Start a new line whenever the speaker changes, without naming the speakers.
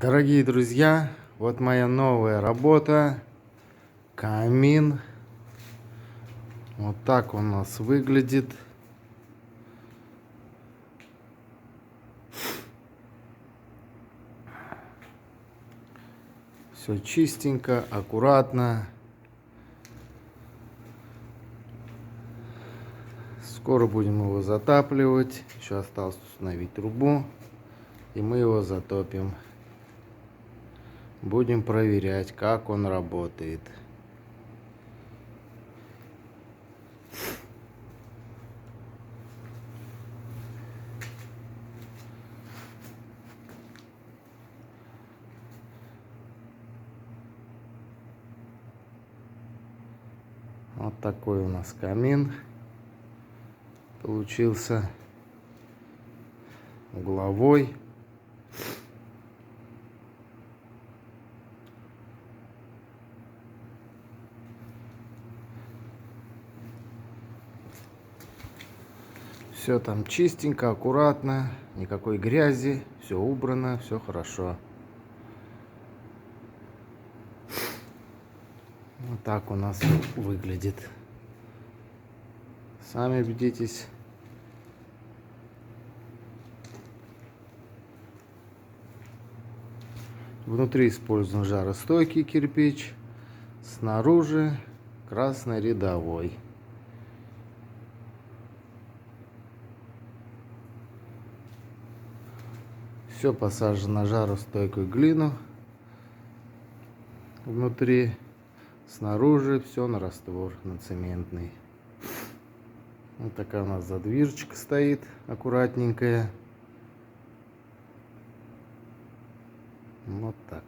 Дорогие друзья, вот моя новая работа. Камин. Вот так он у нас выглядит. Все чистенько, аккуратно. Скоро будем его затапливать. Еще осталось установить трубу. И мы его затопим. Будем проверять, как он работает. Вот такой у нас камин получился, угловой. Все там чистенько, аккуратно, никакой грязи, все убрано, все хорошо. Вот так у нас выглядит. Сами убедитесь. Внутри используем жаростойкий кирпич, снаружи красный рядовой. Все посажено на жаростойкую глину. Внутри, снаружи все на раствор, на цементный. Вот такая у нас задвижечка стоит, аккуратненькая. Вот так.